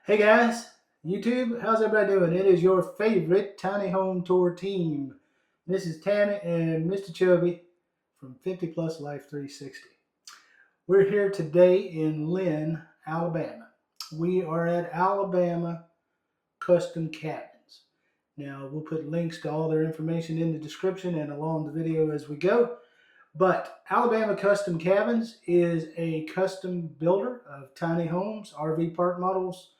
Hey guys, YouTube, how's everybody doing? It is your favorite tiny home tour team. Mrs. Tammy and Mr. Chubby from 50 Plus Life 360. We're here today in Lynn, Alabama. We are at Alabama Custom Cabins. Now, we'll put links to all their information in the description and along the video as we go. But Alabama Custom Cabins is a custom builder of tiny homes, RV park models,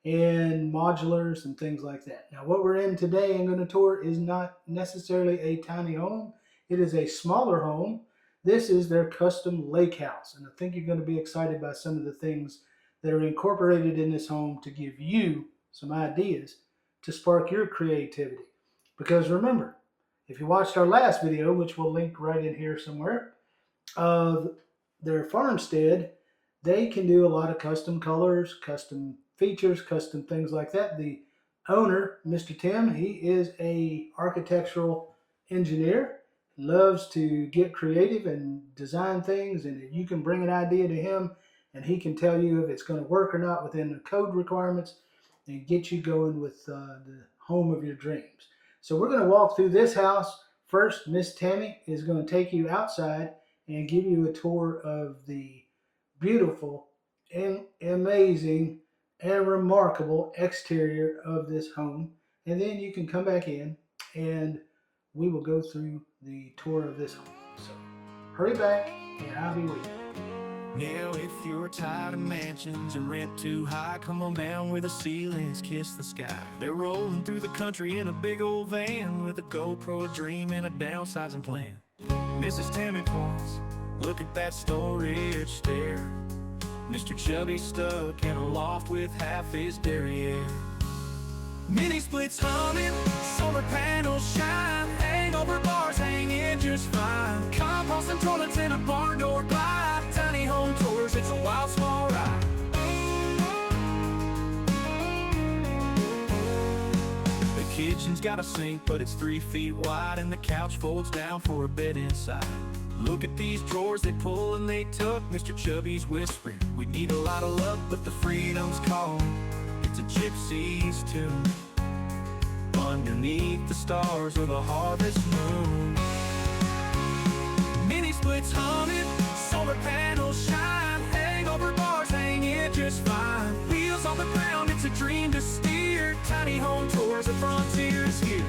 and modulars and things like that. Now, what we're in today and going to tour is not necessarily a tiny home. It is a smaller home. This is their custom lake house. And I think you're going to be excited by some of the things that are incorporated in this home to give you some ideas to spark your creativity. Because remember, if you watched our last video, which we'll link right in here somewhere, of their farmstead, they can do a lot of custom colors, custom features, custom things like that. The owner, Mr. Tim, he is a architectural engineer, loves to get creative and design things, and you can bring an idea to him and he can tell you if it's going to work or not within the code requirements and get you going with the home of your dreams. So we're going to walk through this house. First, Miss Tammy is going to take you outside and give you a tour of the beautiful and amazing and remarkable exterior of this home. And then you can come back in and we will go through the tour of this home. So hurry back and I'll be waiting. Now if you're tired of mansions and rent too high, come on down where the ceilings kiss the sky. They're rolling through the country in a big old van with a GoPro, a dream, and a downsizing plan. Mrs. Tammy points, look at that storage stair. Mr. Chubby stuck in a loft with half his derriere. Mini splits humming, solar panels shine, hangover bars hanging just fine. Compost and toilets in a barn door glide. Tiny home tours, it's a wild small ride. The kitchen's got a sink, but it's 3 feet wide, and the couch folds down for a bed inside. Look at these drawers, they pull and they tuck. Mr. Chubby's whispering, we need a lot of luck, but the freedom's calling. It's a gypsy's tune underneath the stars or the harvest moon. Mini splits humming, solar panels shine, hangover bars hanging just fine. Wheels on the ground, it's a dream to steer. Tiny home tours, the frontier is here.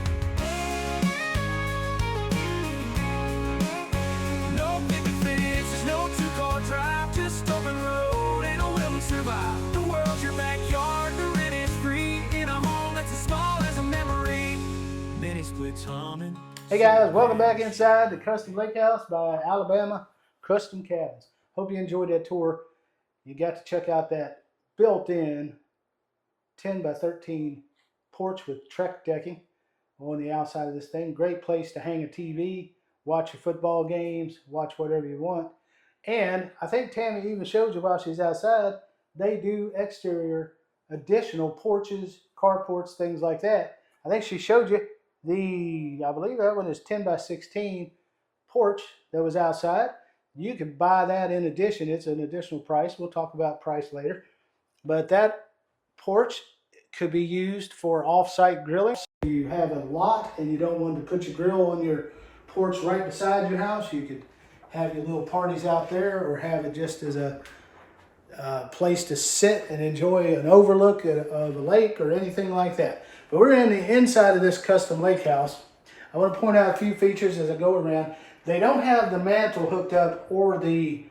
No picket fences, no two-car drive, just open road and a will to survive. The world's your backyard, the rent is free, in a home that's as small as a memory. Mini splits humming. Hey guys, welcome back inside the Custom Lake House by Alabama Custom Cabins. Hope you enjoyed that tour. You got to check out that built-in 10 by 13 porch with Trek decking on the outside of this thing. Great place to hang a TV, watch your football games, watch whatever you want. And I think Tammy even showed you while she's outside, they do exterior additional porches, carports, things like that. I think she showed you I believe that one is 10 by 16 porch that was outside. You can buy that in addition. It's an additional price. We'll talk about price later. But that porch could be used for off-site grilling. If you have a lot and you don't want to put your grill on your porch right beside your house, you could have your little parties out there or have it just as a place to sit and enjoy an overlook of a lake or anything like that. But we're in the inside of this custom lake house. I want to point out a few features as I go around. They don't have the mantle hooked up or the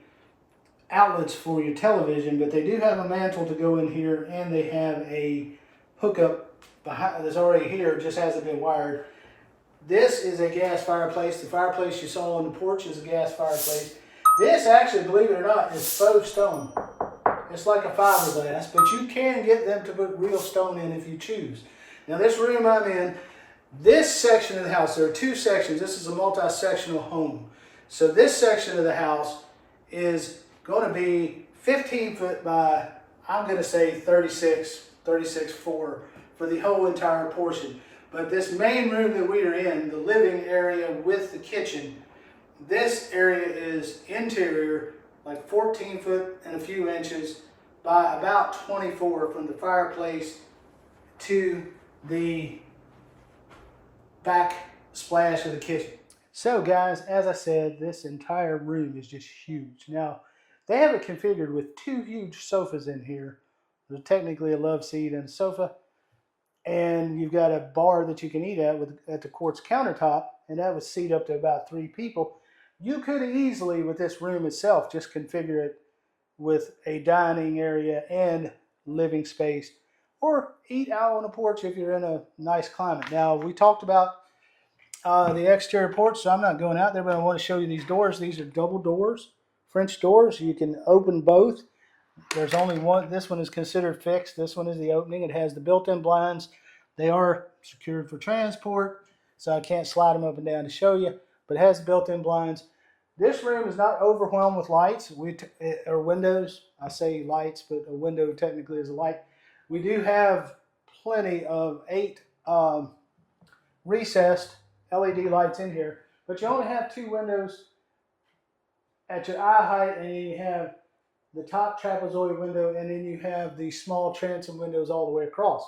outlets for your television, but they do have a mantle to go in here, and they have a hookup behind that's already here, just hasn't been wired. This is a gas fireplace. The fireplace you saw on the porch is a gas fireplace. This actually, believe it or not, is faux stone. It's like a fiberglass, but you can get them to put real stone in if you choose. Now this room I'm in, this section of the house, there are two sections. This is a multi-sectional home. So this section of the house is going to be 15 foot by, I'm going to say 36 for the whole entire portion. But this main room that we are in, the living area with the kitchen, this area is interior, like 14 foot and a few inches by about 24 from the fireplace to the back splash of the kitchen. So guys, as I said, this entire room is just huge. Now, they have it configured with 2 huge sofas in here. There's technically a love seat and a sofa. And you've got a bar that you can eat at the quartz countertop, and that would seat up to about 3 people. You could easily, with this room itself, just configure it with a dining area and living space, or eat out on a porch if you're in a nice climate. Now, we talked about the exterior porch, so I'm not going out there, but I want to show you these doors. These are double doors, French doors. You can open both. There's only one. This one is considered fixed. This one is the opening. It has the built-in blinds. They are secured for transport, so I can't slide them up and down to show you, but it has built-in blinds. This room is not overwhelmed with lights or windows. I say lights, but a window technically is a light. We do have plenty of 8 recessed LED lights in here, but you only have 2 windows at your eye height, and you have the top trapezoid window, and then you have the small transom windows all the way across.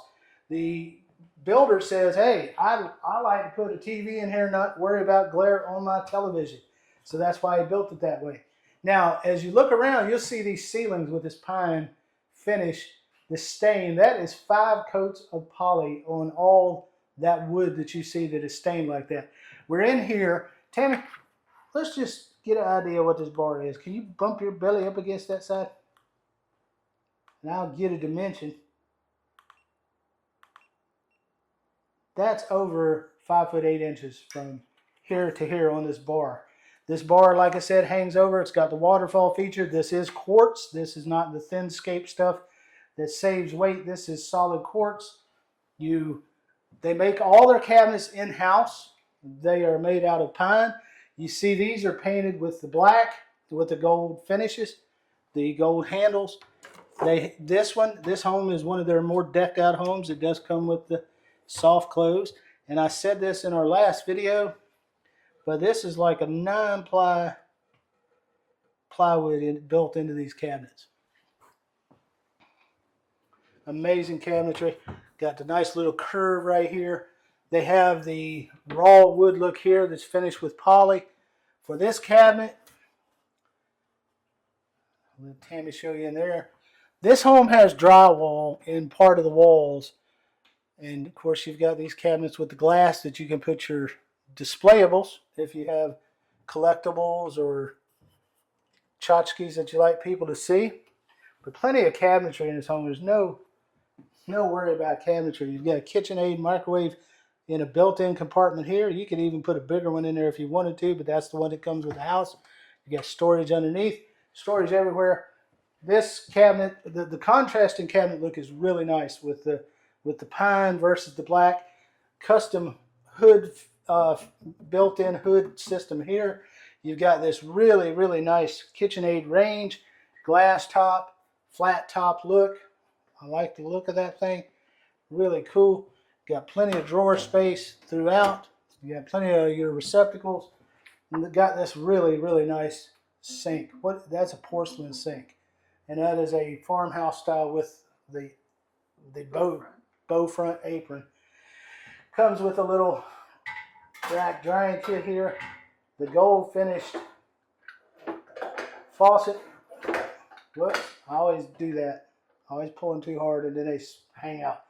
The builder says, hey, I like to put a TV in here, not worry about glare on my television. So that's why he built it that way. Now, as you look around, you'll see these ceilings with this pine finish, this stain. That is 5 coats of poly on all that wood that you see that is stained like that. We're in here. Tammy, let's just get an idea what this bar is. Can you bump your belly up against that side? And I'll get a dimension. That's over 5 foot 8 inches from here to here on this bar. This bar, like I said, hangs over. It's got the waterfall feature. This is quartz. This is not the thin scape stuff that saves weight. This is solid quartz. They make all their cabinets in-house. They are made out of pine. You see these are painted with the black, with the gold finishes, the gold handles. This home is one of their more decked out homes. It does come with the soft close. And I said this in our last video, but this is like a 9-ply plywood built into these cabinets. Amazing cabinetry. Got the nice little curve right here. They have the raw wood look here that's finished with poly. For this cabinet, I'll let Tammy show you in there. This home has drywall in part of the walls. And of course you've got these cabinets with the glass that you can put your displayables if you have collectibles or tchotchkes that you like people to see. But plenty of cabinetry in this home. There's no worry about cabinetry. You've got a KitchenAid microwave in a built-in compartment here. You could even put a bigger one in there if you wanted to, but that's the one that comes with the house. You got storage underneath, storage everywhere. This cabinet, the contrasting cabinet look is really nice with the pine versus the black. Custom hood, built-in hood system here. You've got this really, really nice KitchenAid range, glass top, flat top look. I like the look of that thing. Really cool. Got plenty of drawer space throughout. You got plenty of your receptacles. And got this really, really nice sink. That's a porcelain sink. And that is a farmhouse style with the bow front apron. Comes with a little rack drying kit here. The gold finished faucet. Whoops, I always do that. Always pulling too hard and then they hang out.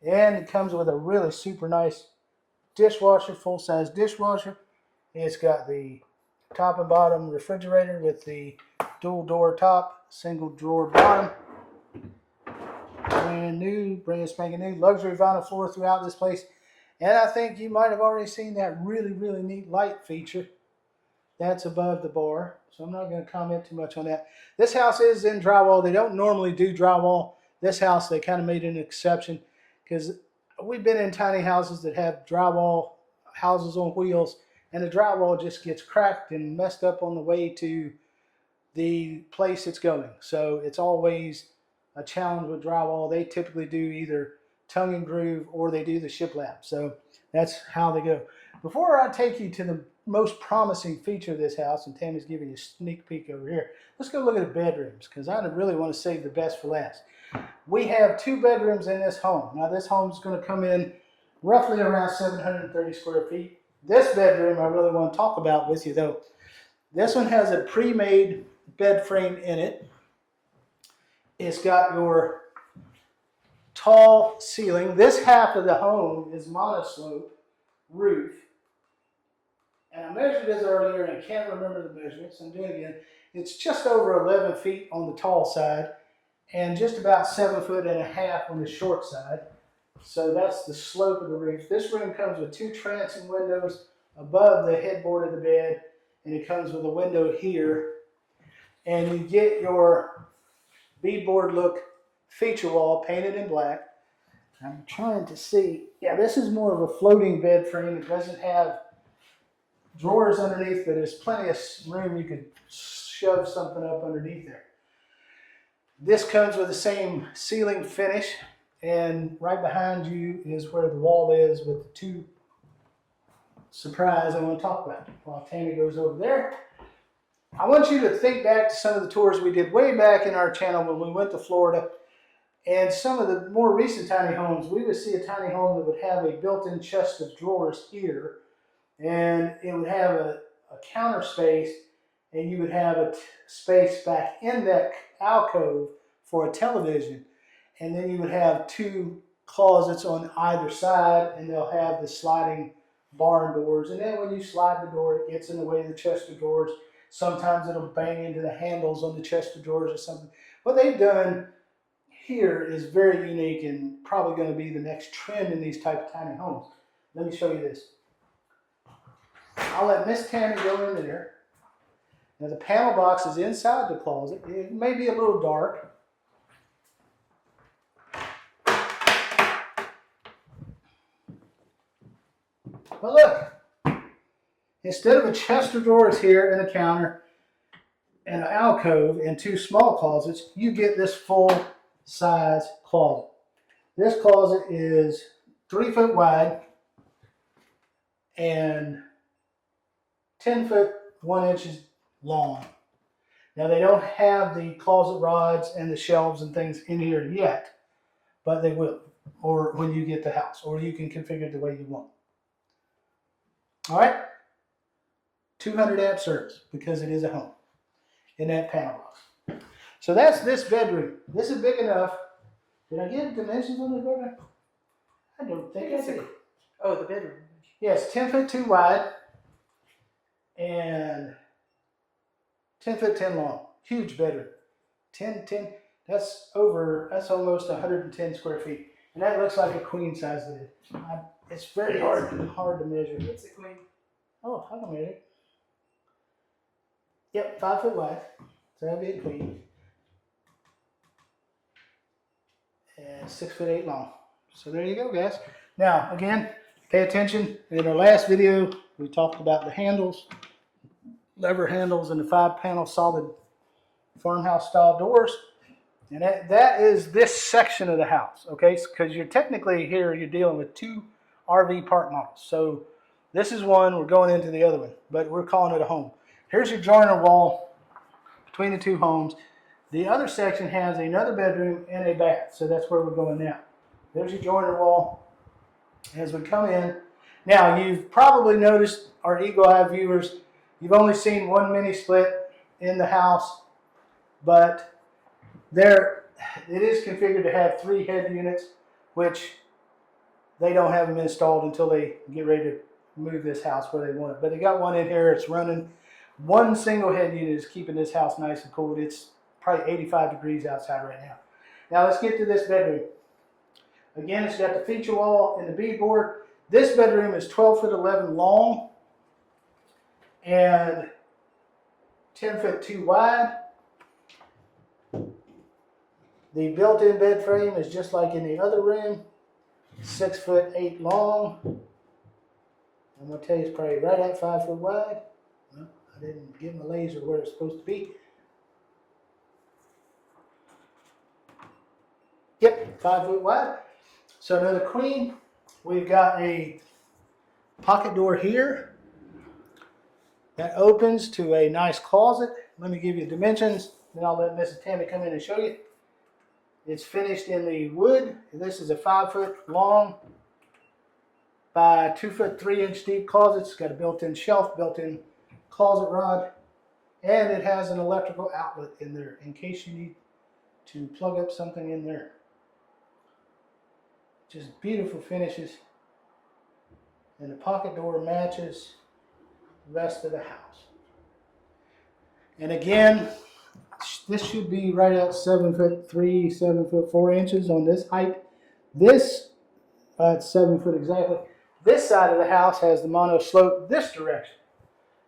And it comes with a really super nice dishwasher, full-size dishwasher. It's got the top and bottom refrigerator with the dual door top, single drawer bottom. Brand new, brand spanking new, luxury vinyl floor throughout this place. And I think you might have already seen that really, really neat light feature. That's above the bar, so I'm not going to comment too much on that. This house is in drywall. They don't normally do drywall. This house, they kind of made an exception because we've been in tiny houses that have drywall houses on wheels, and the drywall just gets cracked and messed up on the way to the place it's going. So it's always a challenge with drywall. They typically do either tongue and groove or they do the shiplap. So that's how they go. Before I take you to most promising feature of this house, and Tammy's giving you a sneak peek over here. Let's go look at the bedrooms, because I really want to save the best for last. We have 2 bedrooms in this home. Now this home is going to come in roughly around 730 square feet. This bedroom I really want to talk about with you though. This one has a pre-made bed frame in it. It's got your tall ceiling. This half of the home is monoslope roof. And I measured this earlier and I can't remember the measurements. I'm doing it again. It's just over 11 feet on the tall side and just about 7.5 feet on the short side. So that's the slope of the roof. This room comes with 2 transom windows above the headboard of the bed, and it comes with a window here. And you get your beadboard look feature wall painted in black. I'm trying to see. Yeah, this is more of a floating bed frame. It doesn't have drawers underneath, but there's plenty of room. You could shove something up underneath there. This comes with the same ceiling finish, and right behind you is where the wall is with the 2 surprise I want to talk about while Tammy goes over there. I want you to think back to some of the tours we did way back in our channel when we went to Florida, and some of the more recent tiny homes. We would see a tiny home that would have a built-in chest of drawers here, and it would have a counter space, and you would have a space back in that alcove for a television. And then you would have 2 closets on either side, and they'll have the sliding barn doors. And then when you slide the door, it gets in the way of the chest of drawers. Sometimes it'll bang into the handles on the chest of drawers or something. What they've done here is very unique and probably going to be the next trend in these type of tiny homes. Let me show you this. I'll let Miss Tammy go in there. Now the panel box is inside the closet. It may be a little dark. But look, instead of a chest of drawers here and a counter and an alcove and 2 small closets, you get this full size closet. This closet is 3 foot wide and 10 foot 1 inches long. Now they don't have the closet rods and the shelves and things in here yet, but they will, or when you get the house, or you can configure it the way you want. All right, 200 amp service because it is a home in that panel box. So that's this bedroom. This is big enough. Did I give dimensions on the bedroom? I don't think I did. Oh, the bedroom. Yes, 10 foot 2 wide and 10 foot 10 long. Huge bedroom. 10, that's almost 110 square feet. And that looks like a queen size bed. It's very hard to measure. It's a queen. Oh, I can measure it. Yep, 5 foot wide. So that'd be a queen. And 6 foot 8 long. So there you go, guys. Now, again, pay attention. In our last video, we talked about the handles, lever handles, and the 5-panel solid farmhouse style doors. And that is this section of the house, okay? Because you're technically here, you're dealing with 2 RV park models. So this is one, we're going into the other one, but we're calling it a home. Here's your joiner wall between the 2 homes. The other section has another bedroom and a bath, so that's where we're going now. There's your joiner wall as we come in. Now, you've probably noticed, our eagle eye viewers, you've only seen 1 mini split in the house, but it is configured to have 3 head units, which they don't have them installed until they get ready to move this house where they want it. But they got one in here, it's running. 1 single head unit is keeping this house nice and cool. It's probably 85 degrees outside right now. Now let's get to this bedroom. Again, it's got the feature wall and the beadboard. This bedroom is 12 foot 11 long and 10 foot 2 wide. The built-in bed frame is just like in the other room, 6 foot 8 long. I'm going to tell you it's probably right at 5 foot wide. Well, I didn't get my laser where it's supposed to be. Yep, 5 foot wide. So another queen. We've got a pocket door here. That opens to a nice closet. Let me give you dimensions, then I'll let Mrs. Tammy come in and show you. It's finished in the wood. This is a 5 foot long by 2 foot 3 inch deep closet. It's got a built-in shelf, built-in closet rod, and it has an electrical outlet in there in case you need to plug up something in there. Just beautiful finishes. And the pocket door matches the rest of the house. And again, this should be right at 7 foot 3, 7 foot 4 inches on this height. This, it's 7 foot exactly. This side of the house has the mono slope this direction.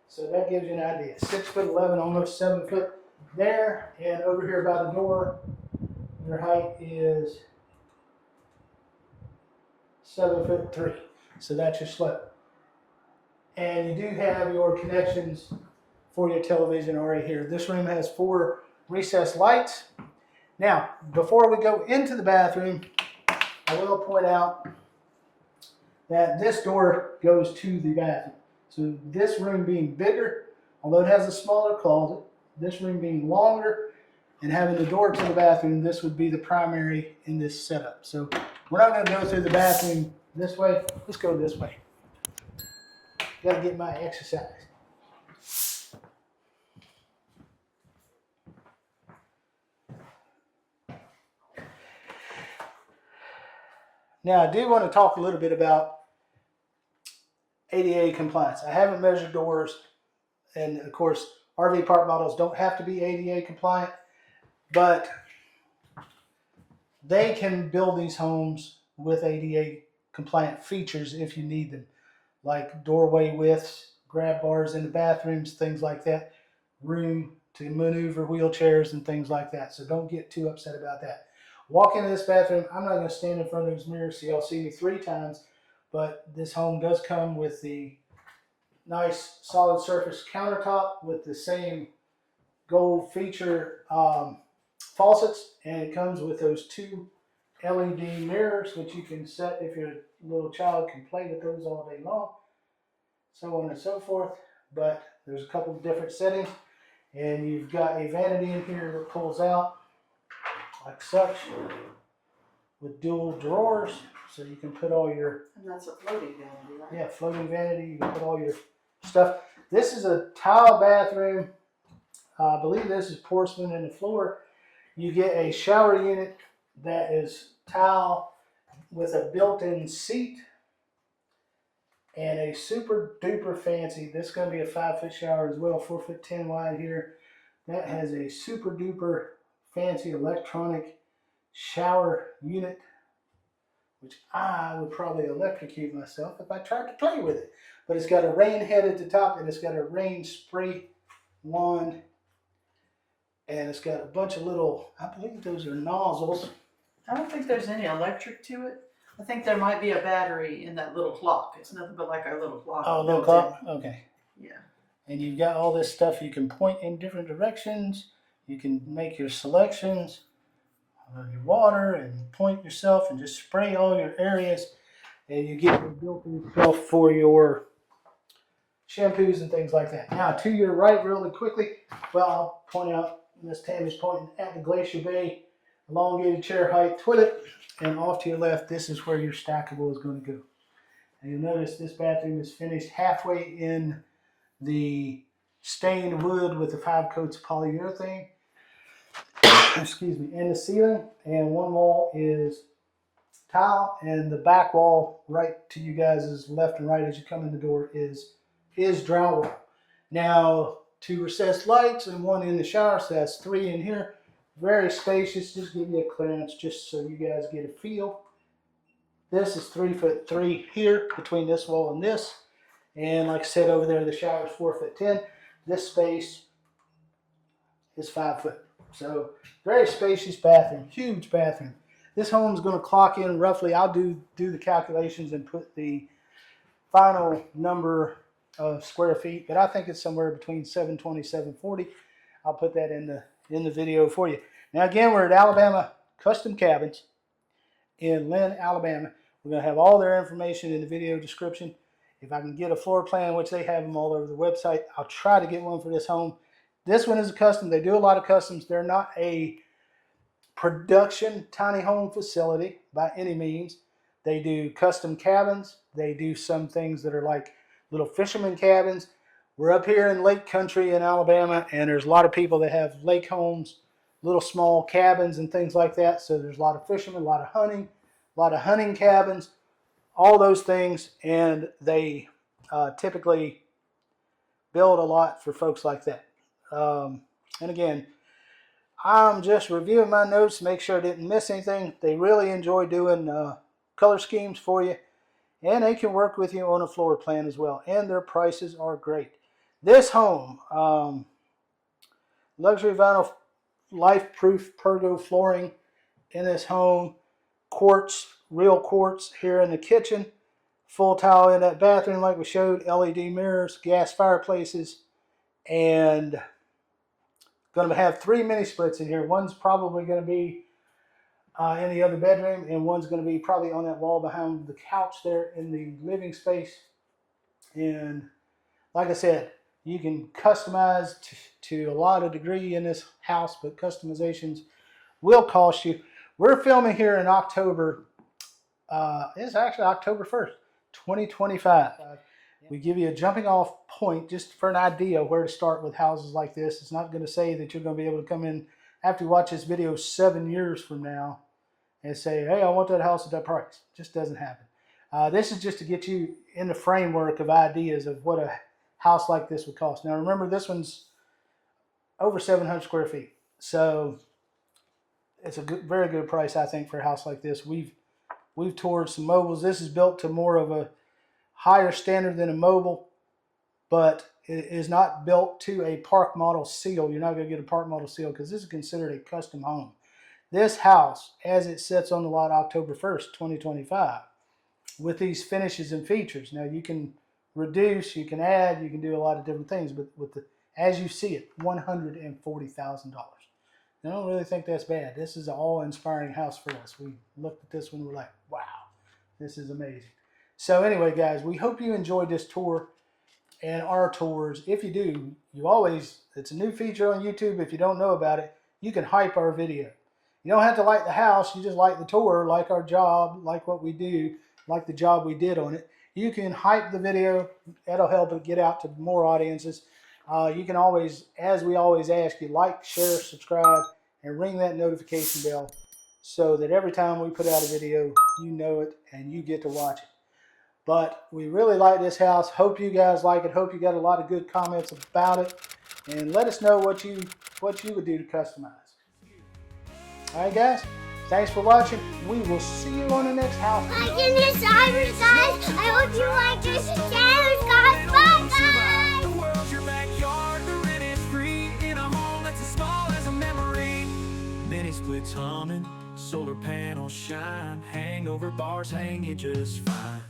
So that gives you an idea. 6 foot 11, almost 7 foot there. And over here by the door, your height is 7 foot 3. So that's your slope. And you do have your connections for your television already here. This room has 4 recessed lights. Now, before we go into the bathroom, I will point out that this door goes to the bathroom. So this room being bigger, although it has a smaller closet, this room being longer and having the door to the bathroom, this would be the primary in this setup. So we're not going to go through the bathroom this way. Let's go this way. Got to get my exercise. Now, I do want to talk a little bit about ADA compliance. I haven't measured doors, and of course, RV park models don't have to be ADA compliant, but they can build these homes with ADA compliant features if you need them, like doorway widths, grab bars in the bathrooms, things like that, room to maneuver wheelchairs and things like that. So don't get too upset about that. Walk into this bathroom. I'm not going to stand in front of those mirrors so y'all see me 3 times, but this home does come with the nice solid surface countertop with the same gold feature faucets, and it comes with those 2 LED mirrors, which you can set if your little child can play with those all day long, so on and so forth. But there's a couple of different settings, and you've got a vanity in here that pulls out like such with dual drawers, so you can put all your, and that's a floating vanity, right? yeah, floating vanity. You can put all your stuff. This is a tile bathroom. I believe this is porcelain in the floor. You get a shower unit that is tile with a built-in seat and a super duper fancy, this is going to be a 5 foot shower as well, 4 foot 10 wide here. That has a super duper fancy electronic shower unit, which I would probably electrocute myself if I tried to play with it. But it's got a rain head at the top, and it's got a rain spray wand, and it's got a bunch of little, I believe those are nozzles. I don't think there's any electric to it. I think there might be a battery in that little clock. It's nothing but like our little clock. Oh, little built clock? in. Okay. Yeah. And you've got all this stuff. You can point in different directions. You can make your selections of your water and point yourself and just spray all your areas. And you get your built-in shelf for your shampoos and things like that. Now, to your right really quickly, well, I'll point out, Miss Tammy's pointing at the Glacier Bay elongated chair height toilet. And off to your left, this is where your stackable is going to go. And you'll notice this bathroom is finished halfway in the stained wood with the 5 coats of polyurethane. Excuse me, in the ceiling, and one wall is tile, and the back wall right to you guys' left and right as you come in the door is drywall. Now, 2 recessed lights and 1 in the shower, so that's 3 in here. Very spacious, just give you a clearance just so you guys get a feel. This is 3 foot 3 here between this wall and this. And like I said, over there, the shower is 4 foot 10. This space is 5 foot. So very spacious bathroom, huge bathroom. This home is going to clock in roughly, I'll do the calculations and put the final number of square feet, but I think it's somewhere between 720, 740. I'll put that in the video for you. Now again, we're at Alabama Custom Cabins in Lynn, Alabama. We're going to have all their information in the video description. If I can get a floor plan, which they have them all over the website, I'll try to get one for this home. This one is a custom. They do a lot of customs. They're not a production tiny home facility by any means. They do custom cabins. They do some things that are like little fisherman cabins. We're up here in lake country in Alabama, and there's a lot of people that have lake homes, little small cabins and things like that. So there's a lot of fishermen, a lot of hunting cabins, all those things, and they typically build a lot for folks like that. And again, I'm just reviewing my notes to make sure I didn't miss anything. They really enjoy doing color schemes for you, and they can work with you on a floor plan as well, and their prices are great. This home, luxury vinyl life-proof pergo flooring in this home, quartz, real quartz here in the kitchen, full tile in that bathroom like we showed, LED mirrors, gas fireplaces, and going to have 3 mini splits in here. One's probably going to be in the other bedroom, and one's going to be probably on that wall behind the couch there in the living space. And like I said, you can customize to a lot of degree in this house, but customizations will cost you. We're filming here in October. It's actually October 1st, 2025. We give you a jumping off point just for an idea where to start with houses like this. It's not going to say that you're going to be able to come in after you watch this video 7 years from now and say, hey, I want that house at that price. It just doesn't happen. This is just to get you in the framework of ideas of what a house like this would cost. Now remember, this one's over 700 square feet. So it's a good, very good price, I think, for a house like this. We've toured some mobiles. This is built to more of a higher standard than a mobile, but it is not built to a park model seal. You're not going to get a park model seal because this is considered a custom home. This house, as it sits on the lot October 1st, 2025, with these finishes and features. Now you can reduce, you can add, you can do a lot of different things, but with the, as you see it, $140,000. I don't really think that's bad. This is an awe-inspiring house for us. We looked at this one, we're like, wow, this is amazing. So anyway, guys, we hope you enjoyed this tour and our tours. If you do, you always, it's a new feature on YouTube. If you don't know about it, you can hype our video. You don't have to like the house. You just like the tour, like our job, like what we do, like the job we did on it. You can hype the video. That'll help it get out to more audiences. You can always, as we always ask you, like, share, subscribe, and ring that notification bell so that every time we put out a video, you know it and you get to watch it. But we really like this house. Hope you guys like it. Hope you got a lot of good comments about it. And let us know what you would do to customize. All right, guys. Thanks for watching. We will see you on the next house. Like in this guys. I hope you like this channel, guys. Bye, guys. The world's your backyard, the rent is free. In a home that's as small as a memory. Mini splits humming, solar panels shine. Hangover bars hang you just fine.